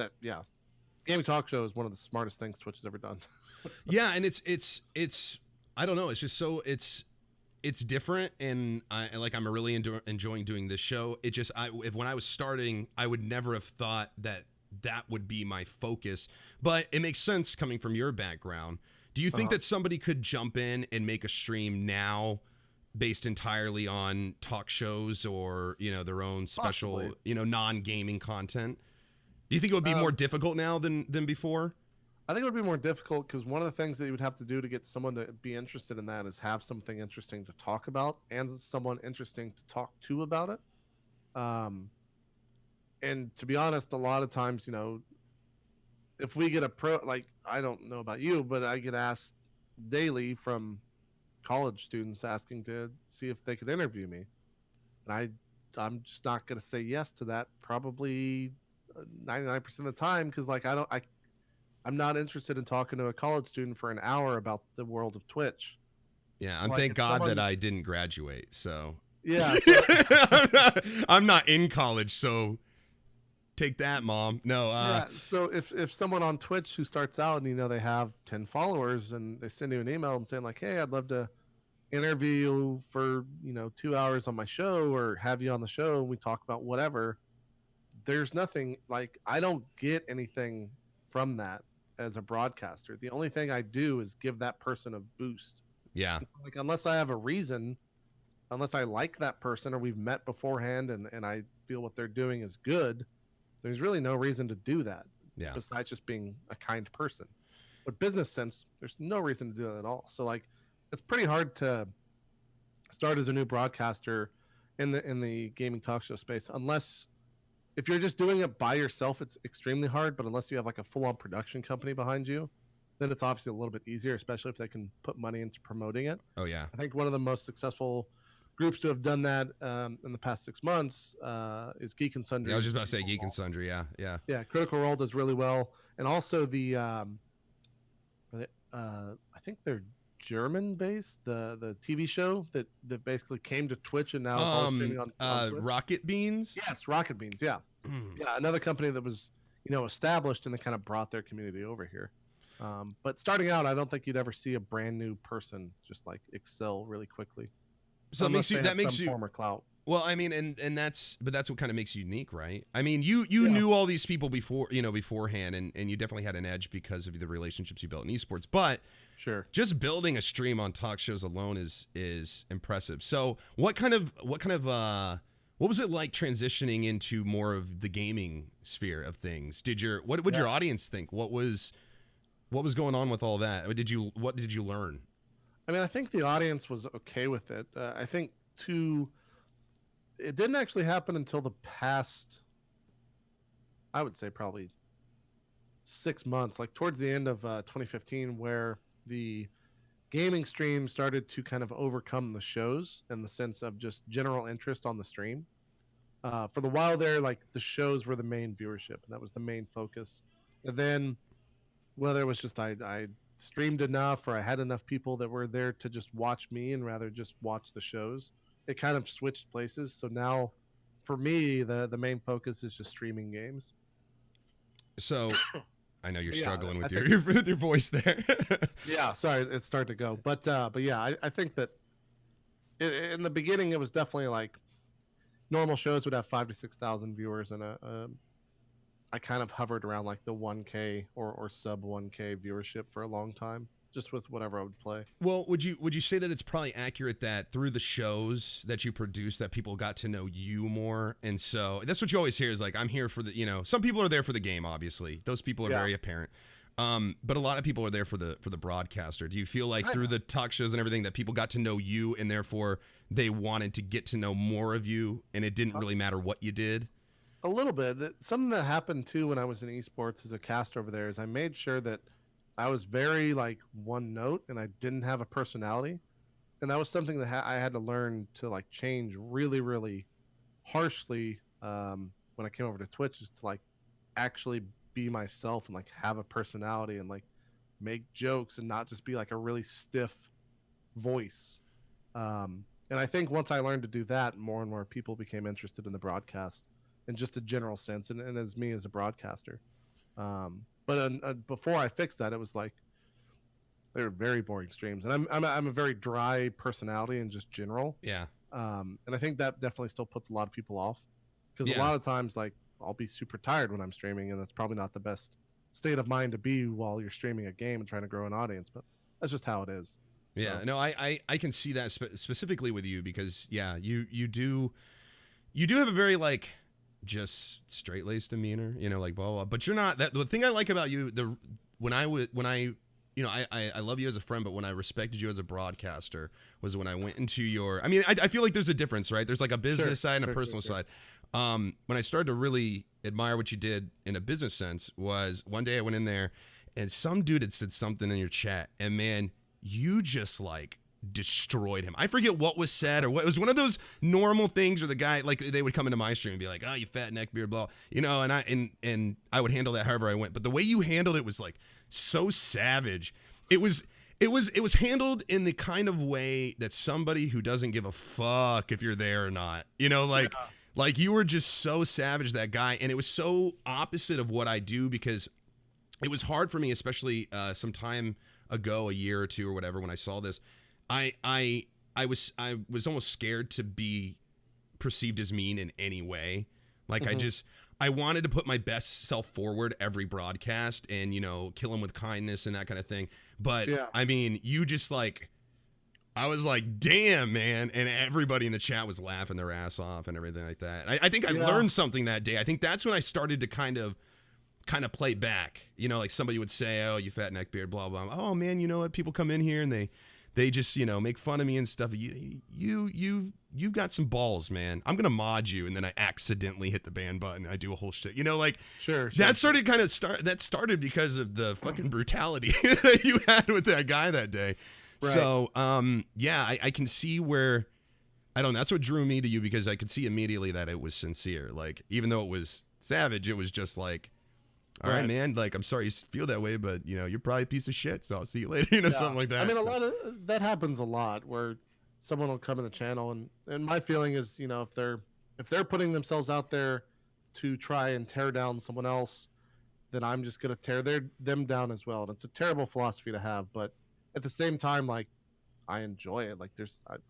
that, yeah, gaming talk show is one of the smartest things Twitch has ever done. Yeah, and it's I don't know. It's just so it's different, and I'm really enjoying doing this show. It just when I was starting, I would never have thought that would be my focus, but it makes sense coming from your background. Do you think that somebody could jump in and make a stream now based entirely on talk shows or, their own special, Possibly. Non-gaming content? Do you think it would be more difficult now than before? I think it would be more difficult because one of the things that you would have to do to get someone to be interested in that is have something interesting to talk about and someone interesting to talk to about it. And to be honest, a lot of times, if we get a like, I don't know about you, but I get asked daily from college students asking to see if they could interview me. And I'm just not going to say yes to that probably 99% of the time. Cause like, I'm not interested in talking to a college student for an hour about the world of Twitch. Yeah. So thank God that I didn't graduate. So yeah, so, I'm not in college. So take that, Mom. No. Yeah. So if someone on Twitch who starts out and they have 10 followers and they send you an email and saying like, hey, I'd love to interview you for 2 hours on my show or have you on the show and we talk about whatever, there's nothing like, I don't get anything from that as a broadcaster. The only thing I do is give that person a boost. Yeah. So like, unless I have a reason, unless I like that person or we've met beforehand and I feel what they're doing is good, there's really no reason to do that. Yeah. Besides just being a kind person. But business sense, there's no reason to do that at all. So like, it's pretty hard to start as a new broadcaster in the gaming talk show space, unless if you're just doing it by yourself, it's extremely hard. But unless you have like a full-on production company behind you, then it's obviously a little bit easier, especially if they can put money into promoting it. Oh yeah. I think one of the most successful groups to have done that in the past 6 months is Geek and Sundry. Yeah, I was just about to say Geek and Sundry. Yeah. Critical Role does really well, and also the I think they're German-based, the TV show that basically came to Twitch and now is all streaming on Twitch. Rocket Beans. Yes, Rocket Beans. Yeah, yeah, another company that was established and they kind of brought their community over here. But starting out, I don't think you'd ever see a brand new person just like excel really quickly. So that makes you former clout. Well, I mean, and that's what kind of makes you unique, right? I mean, you knew all these people beforehand, and you definitely had an edge because of the relationships you built in esports. But sure, just building a stream on talk shows alone is impressive. So what was it like transitioning into more of the gaming sphere of things? What would your audience think? What was going on with all that? What did you learn? I mean, I think the audience was okay with it. I think it didn't actually happen until the past, I would say probably 6 months, like towards the end of 2015, where the gaming stream started to kind of overcome the shows in the sense of just general interest on the stream. For the while there, like the shows were the main viewership, and that was the main focus. And then whether it was just I streamed enough or I had enough people that were there to just watch me and rather just watch the shows, it kind of switched places. So now for me, the main focus is just streaming games. So I know you're struggling with your voice there. Yeah, sorry, it's starting to go. But yeah, I think that in the beginning it was definitely like normal shows would have 5,000 to 6,000 viewers, and I kind of hovered around like the 1K or sub 1K viewership for a long time, just with whatever I would play. Well, would you say that it's probably accurate that through the shows that you produce that people got to know you more? And so that's what you always hear is like, I'm here for the, some people are there for the game, obviously. Those people are very apparent. But a lot of people are there for the broadcaster. Do you feel like through the talk shows and everything that people got to know you and therefore they wanted to get to know more of you and it didn't really matter what you did? A little bit. Something that happened too when I was in esports as a caster over there is I made sure that I was very like one note and I didn't have a personality. And that was something that I had to learn to like change really, really harshly when I came over to Twitch, is to like actually be myself and like have a personality and like make jokes and not just be like a really stiff voice. And I think once I learned to do that, more and more people became interested in the broadcast in just a general sense and as me as a broadcaster. But before I fixed that, it was like they were very boring streams, and I'm a very dry personality in just general. Yeah. And I think that definitely still puts a lot of people off, because a Yeah. lot of times, like, I'll be super tired when I'm streaming, and that's probably not the best state of mind to be while you're streaming a game and trying to grow an audience. But that's just how it is. Yeah, So, no, I can see that specifically with you because yeah, you do have a very like just straight laced demeanor, you know, like blah, blah blah. But you're not that. The thing I like about you, when I you know, I love you as a friend, but when I respected you as a broadcaster was when I went into your. I mean, I feel like there's a difference, right? There's like a business side and a personal side. When I started to really admire what you did in a business sense was one day I went in there and some dude had said something in your chat, and man, you just like destroyed him. I forget what was said or what. It was one of those normal things where the guy, like, they would come into my stream and be like, oh, you fat neckbeard, blah, you know, and I would handle that however I went. But the way you handled it was like so savage. It was handled in the kind of way that somebody who doesn't give a fuck if you're there or not, you know, like, like you were just so savage, that guy. And it was so opposite of what I do, because it was hard for me, especially some time ago, a year or two or whatever, when I saw this, I was almost scared to be perceived as mean in any way. Like I wanted to put my best self forward every broadcast and, you know, kill him with kindness and that kind of thing. But I mean, you just like, I was like, damn, man. And everybody in the chat was laughing their ass off and everything like that. I think I learned something that day. I think that's when I started to kind of play back, you know, like somebody would say, oh, you fat neckbeard, blah, blah. Oh man, you know what? People come in here and they just, you know, make fun of me and stuff. You've got some balls, man. I'm going to mod you. And then I accidentally hit the ban button. I do a whole shit, you know, like that started because of the fucking brutality that you had with that guy that day. Right. So, yeah, I can see where, I don't know, that's what drew me to you, because I could see immediately that it was sincere. Like, even though it was savage, it was just like, all right, man, like, I'm sorry you feel that way, but, you know, you're probably a piece of shit, so I'll see you later, you know, something like that. I mean, a lot of that happens a lot, where someone will come in the channel, and my feeling is, you know, if they're putting themselves out there to try and tear down someone else, then I'm just going to tear them down as well. And it's a terrible philosophy to have, but at the same time, like, I enjoy it. Like,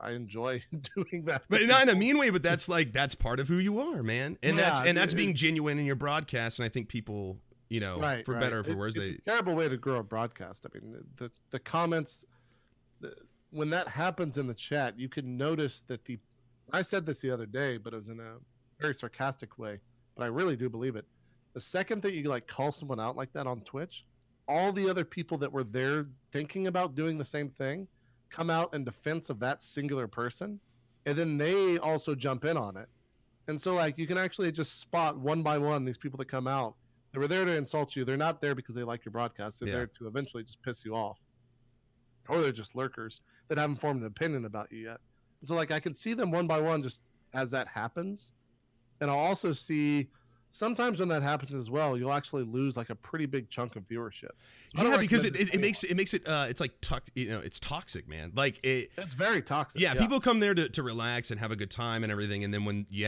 I enjoy doing that, but not in a mean way. But that's part of who you are, man. And that's being genuine in your broadcast. And I think people, you know, for better or for worse, it's a terrible way to grow a broadcast. I mean, the comments, when that happens in the chat, you can notice that I said this the other day, but it was in a very sarcastic way, but I really do believe it. The second that you like call someone out like that on Twitch, all the other people that were there thinking about doing the same thing come out in defense of that singular person, and then they also jump in on it. And so, like, you can actually just spot one by one these people that come out. They were there to insult you. They're not there because they like your broadcast. They're there to eventually just piss you off. Or they're just lurkers that haven't formed an opinion about you yet. And so, like, I can see them one by one just as that happens. And I'll also see sometimes when that happens as well, you'll actually lose like a pretty big chunk of viewership. So yeah, because it makes it it's like it's toxic, man. Like it's very toxic. Yeah, people come there to relax and have a good time and everything, and then when you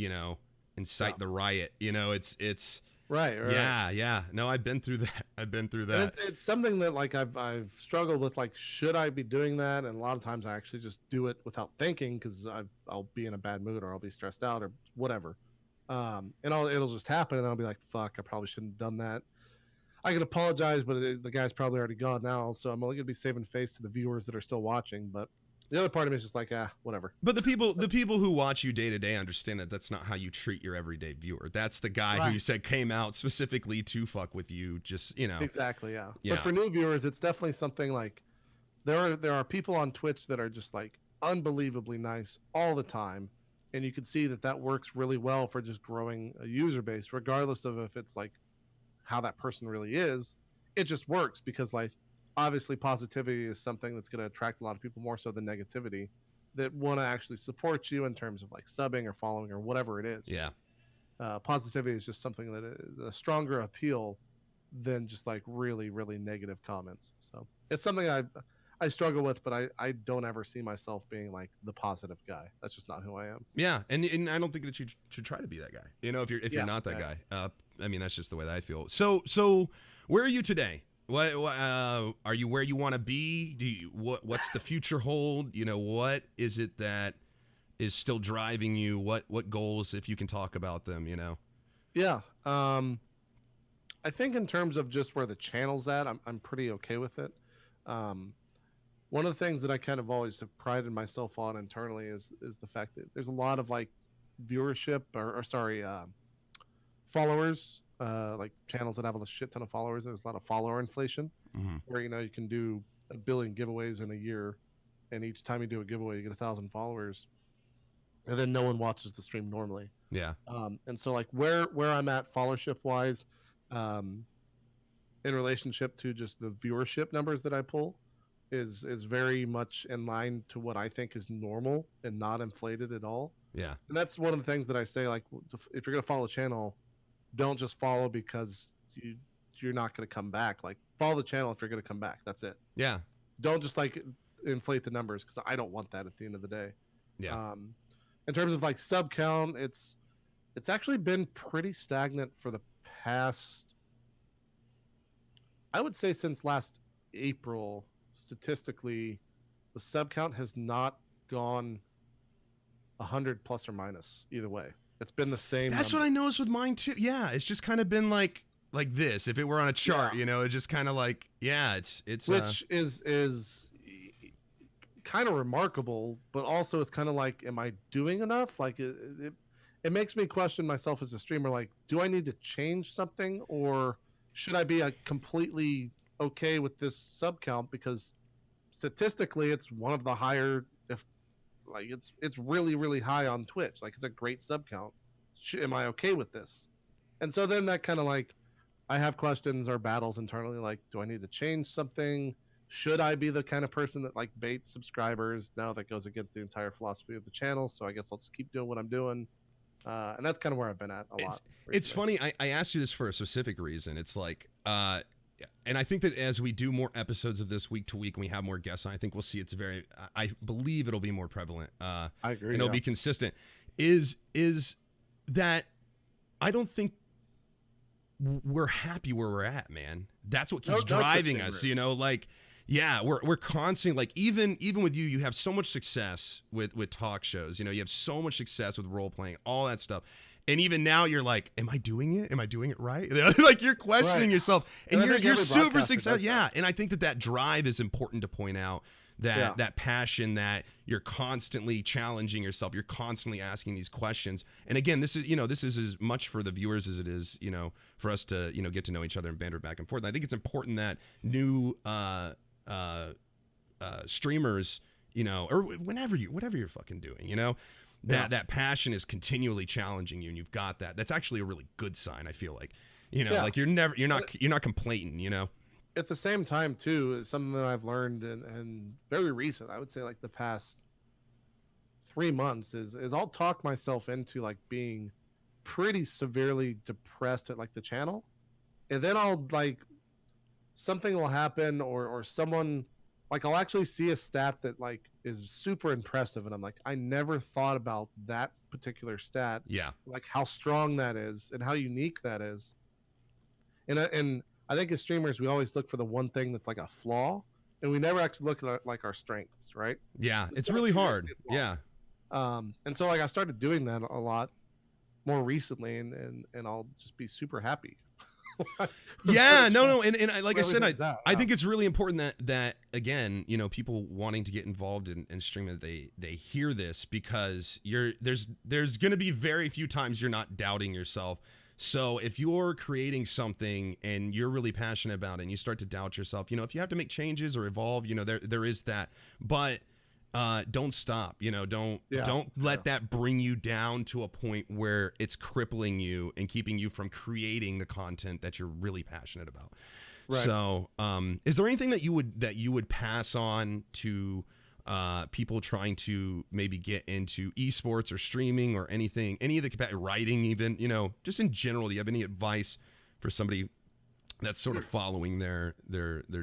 know, incite the riot, you know, it's right. Yeah. No, I've been through that. And it's something that like I've struggled with. Like, should I be doing that? And a lot of times I actually just do it without thinking, because I'll be in a bad mood, or I'll be stressed out, or whatever. And it'll just happen, and then I'll be like, fuck, I probably shouldn't have done that. I can apologize, but the guy's probably already gone now, so I'm only gonna be saving face to the viewers that are still watching. But the other part of me is just like, whatever. But the people who watch you day to day understand that that's not how you treat your everyday viewer. That's the guy who you said came out specifically to fuck with you, just, you know. Exactly, yeah. But for new viewers, it's definitely something like there are people on Twitch that are just like unbelievably nice all the time. And you can see that works really well for just growing a user base, regardless of if it's like how that person really is. It just works because, like, obviously positivity is something that's going to attract a lot of people more so than negativity, that want to actually support you in terms of like subbing or following or whatever it is. Yeah. Positivity is just something that is a stronger appeal than just like really, really negative comments. So it's something I I struggle with, but I don't ever see myself being like the positive guy. That's just not who I am. Yeah, and I don't think that you should try to be that guy. You know, if you're not that yeah. guy. I mean, that's just the way that I feel. So where are you today? What are you where you want to be? What's the future hold? You know, what is it that is still driving you? What goals, if you can talk about them? You know. Yeah. I think in terms of just where the channel's at, I'm pretty okay with it. One of the things that I kind of always have prided myself on internally is the fact that there's a lot of like viewership or sorry, followers, like channels that have a shit ton of followers. There's a lot of follower inflation Mm-hmm. where, you know, you can do 1 billion giveaways in a year, and each time you do a giveaway, you get 1,000 followers, and then no one watches the stream normally. Yeah. And so like where I'm at followership wise, um, in relationship to just the viewership numbers that I pull is very much in line to what I think is normal and not inflated at all. Yeah. And that's one of the things that I say, like, if you're gonna follow a channel, don't just follow because you're not gonna come back. Like, follow the channel if you're gonna come back. That's it. Yeah. Don't just like inflate the numbers, because I don't want that at the end of the day. Yeah. In terms of like sub count, it's actually been pretty stagnant for the past, I would say, since last April. Statistically, the sub count has not gone 100 plus or minus either way. It's been the same. That's number. what I noticed with mine too. Yeah, it's just kind of been like this. If it were on a chart, you know, it's just kind of like, yeah, it's which is kind of remarkable, but also it's kind of like, am I doing enough? Like it makes me question myself as a streamer. Like, do I need to change something, or should I be completely okay with this sub count, because statistically it's one of the higher, if like it's really really high on Twitch. Like, it's a great sub count. Am I okay with this? And so then that kind of like, I have questions or battles internally, like, do I need to change something? Should I be the kind of person that like baits subscribers? No, that goes against the entire philosophy of the channel, so I guess I'll just keep doing what I'm doing. And that's kind of where I've been at a lot. It's funny. I asked you this for a specific reason. It's like, and I think that as we do more episodes of this week to week, and we have more guests on, I think we'll see it's very, I believe it'll be more prevalent. I agree. And it'll be consistent. Is that I don't think we're happy where we're at, man. That's what keeps driving us, you know, like, yeah, we're constantly like, even with you have so much success with talk shows, you know, you have so much success with role playing, all that stuff. And even now you're like, am I doing it? Am I doing it right? Like, you're questioning yourself, and you're super successful. Yeah. And I think that drive is important to point out, that passion, that you're constantly challenging yourself. You're constantly asking these questions. And again, this is as much for the viewers as it is, you know, for us to, you know, get to know each other and banter back and forth. And I think it's important that new streamers, you know, or whatever you're fucking doing, you know, that passion is continually challenging you, and you've got that. That's actually a really good sign, I feel like. You know, like you're not complaining, you know. At the same time too, is something that I've learned and very recent, I would say like the past 3 months, is I'll talk myself into like being pretty severely depressed at like the channel, and then I'll like, something will happen, or someone, like, I'll actually see a stat that like is super impressive, and I'm like, I never thought about that particular stat. Yeah. Like how strong that is and how unique that is. And I think as streamers, we always look for the one thing that's like a flaw, and we never actually look at like our strengths, right? Yeah, it's really hard. Yeah. And so like I started doing that a lot more recently, and I'll just be super happy. Yeah, no, and like I said, I think it's really important that again, you know, people wanting to get involved in streaming, they hear this, because there's going to be very few times you're not doubting yourself. So if you're creating something and you're really passionate about it, and you start to doubt yourself, you know, if you have to make changes or evolve, you know, there is that, but don't stop, you know, don't let that bring you down to a point where it's crippling you and keeping you from creating the content that you're really passionate about. Right. So, is there anything that you would pass on to people trying to maybe get into esports or streaming or anything, any of the writing, even, you know, just in general? Do you have any advice for somebody that's sort of following their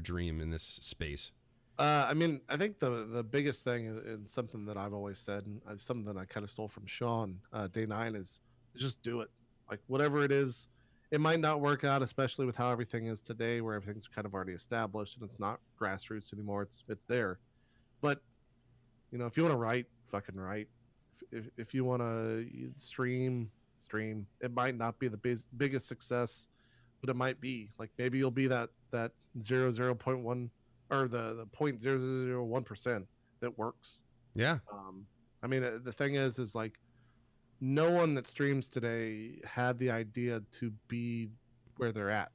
dream in this space? I mean, I think the biggest thing and something that I've always said, and something that I kind of stole from Sean Day 9 is just do it. Like whatever it is, it might not work out, especially with how everything is today, where everything's kind of already established and it's not grassroots anymore. It's there, but if you want to write, fucking write. If you want to stream, stream. It might not be the biggest success, but it might be. Like maybe you'll be that 0.1 or the 0.0001% that works. Yeah. I mean, the thing is like no one that streams today had the idea to be where they're at.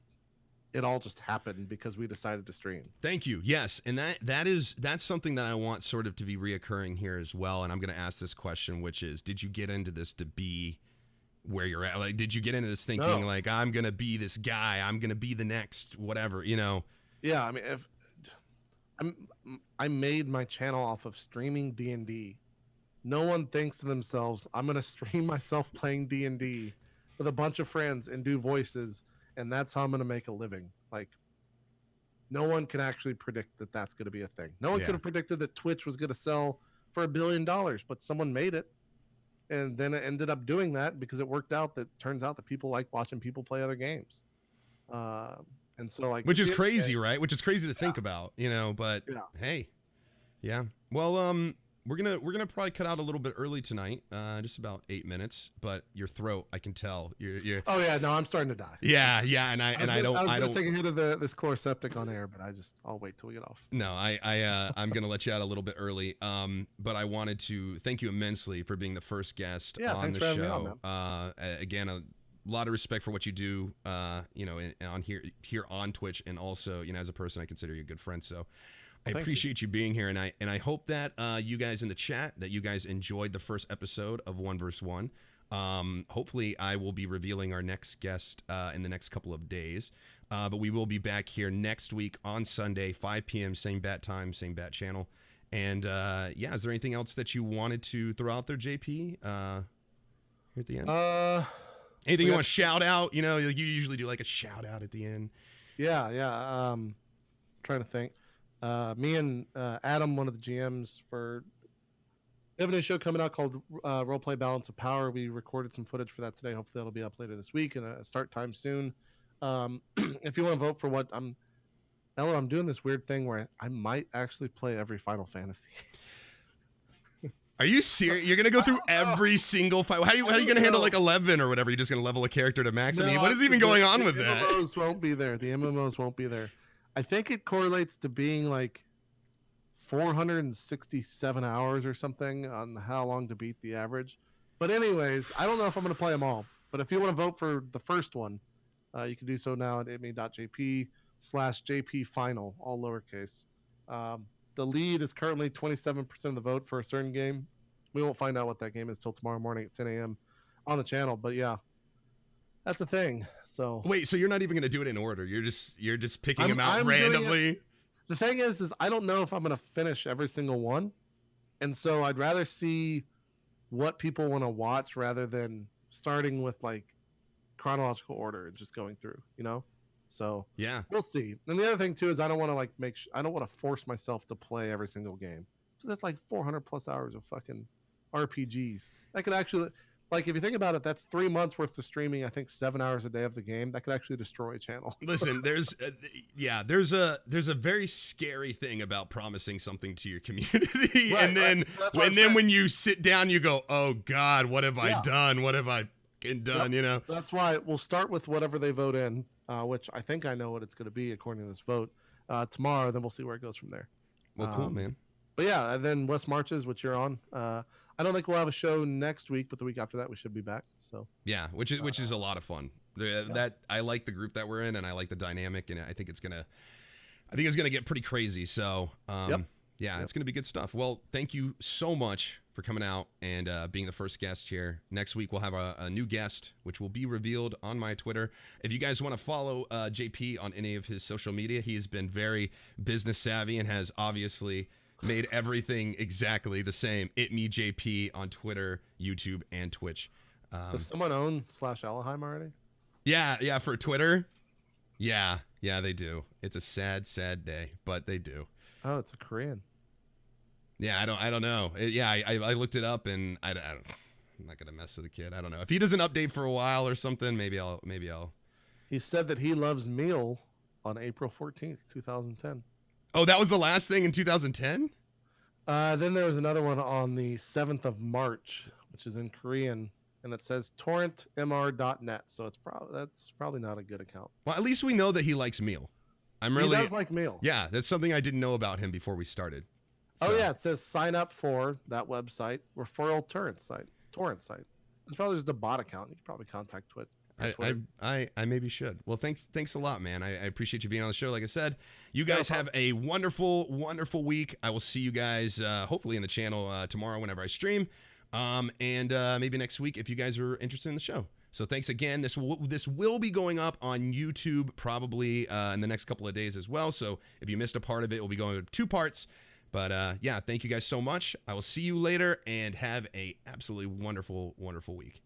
It all just happened because we decided to stream. Thank you. Yes, and that's something that I want sort of to be reoccurring here as well. And I'm going to ask this question, which is, did you get into this to be where you're at? Like, did you get into this thinking like I'm going to be this guy, I'm going to be the next whatever, Yeah, I mean, if I made my channel off of streaming D&D. No one thinks to themselves, I'm going to stream myself playing D&D with a bunch of friends and do voices, and that's how I'm going to make a living. Like, no one can actually predict that that's going to be a thing. No one could have predicted that Twitch was going to sell for $1 billion, but someone made it. And then it ended up doing that because it worked out that turns out that people like watching people play other games. And so like, which is crazy, right? Which is crazy to think about, but hey, yeah. Well, we're gonna probably cut out a little bit early tonight, just about 8 minutes. But your throat, I can tell. You're. Oh yeah, no, I'm starting to die. Yeah, and I don't take a hit of this chloroseptic on air, but I'll wait till we get off. No, I'm gonna let you out a little bit early. But I wanted to thank you immensely for being the first guest on the show. Again, a lot of respect for what you do, on here on Twitch, and also, as a person, I consider you a good friend. So. I appreciate you being here, and I hope that you guys in the chat, that you guys enjoyed the first episode of 1 vs. 1. Hopefully, I will be revealing our next guest in the next couple of days, but we will be back here next week on Sunday, 5 p.m., same bat time, same bat channel. And is there anything else that you wanted to throw out there, JP? Here at the end, anything you want to shout out? You usually do like a shout out at the end. Yeah. Trying to think. Me and Adam, one of the GMs we have a new show coming out called Roleplay Balance of Power. We recorded some footage for that today. Hopefully that'll be up later this week and a start time soon. If you want to vote for what I'm doing this weird thing where I might actually play every Final Fantasy. Are you serious? You're going to go through every single fight? How are you going to handle like 11 or whatever? You're just going to level a character to max? I mean, what is even going on with that? The MMOs won't be there. The MMOs won't be there. I think it correlates to being like 467 hours or something on how long to beat the average. But anyways, I don't know if I'm going to play them all. But if you want to vote for the first one, you can do so now at ItmeJP/JP Final, all lowercase. The lead is currently 27% of the vote for a certain game. We won't find out what that game is till tomorrow morning at 10 a.m. on the channel. But yeah. That's a thing. So wait, so you're not even going to do it in order. You're just picking them out randomly. The thing is I don't know if I'm going to finish every single one. And so I'd rather see what people want to watch rather than starting with like chronological order and just going through, So yeah, we'll see. And the other thing too is I don't want to I don't want to force myself to play every single game. So that's like 400 plus hours of fucking RPGs. That could actually, like, if you think about it, that's 3 months worth of streaming. I think 7 hours a day of the game. That could actually destroy a channel. Listen, there's a very scary thing about promising something to your community, right, and then when you sit down, you go, "Oh God, what have I done? What have I done?" That's why we'll start with whatever they vote in, which I think I know what it's going to be according to this vote tomorrow. Then we'll see where it goes from there. Well, cool, man. But yeah, and then West Marches, which you're on. I don't think we'll have a show next week, but the week after that we should be back. So yeah, which is a lot of fun. That I like the group that we're in, and I like the dynamic, and I think it's gonna get pretty crazy. So it's gonna be good stuff. Well, thank you so much for coming out and being the first guest here. Next week we'll have a new guest, which will be revealed on my Twitter. If you guys want to follow JP on any of his social media, he's been very business savvy and has obviously made everything exactly the same. ItmeJP on Twitter, YouTube, and Twitch. Does someone own /Ellohime already? Yeah, for Twitter. Yeah, they do. It's a sad day, but they do. Oh, it's a Korean. Yeah, I don't know. I looked it up and I don't. I'm not gonna mess with the kid. I don't know if he doesn't update for a while or something. Maybe I'll. He said that he loves meal on April 14th, 2010. Oh, that was the last thing in 2010. Then there was another one on the 7th of March, which is in Korean, and it says torrentmr.net. So that's probably not a good account. Well, at least we know that he likes meal. He does like meal. Yeah, that's something I didn't know about him before we started. So. Oh yeah, it says sign up for that website, referral torrent site. It's probably just a bot account. You can probably contact Twit. I maybe should. Well, thanks a lot, man. I appreciate you being on the show. Like I said, you guys have a wonderful week. I will see you guys hopefully in the channel tomorrow whenever I stream, and maybe next week if you guys are interested in the show. So thanks again. This will be going up on YouTube probably in the next couple of days as well. So if you missed a part of it, we'll be going to 2 parts. But yeah, thank you guys so much. I will see you later and have a absolutely wonderful week.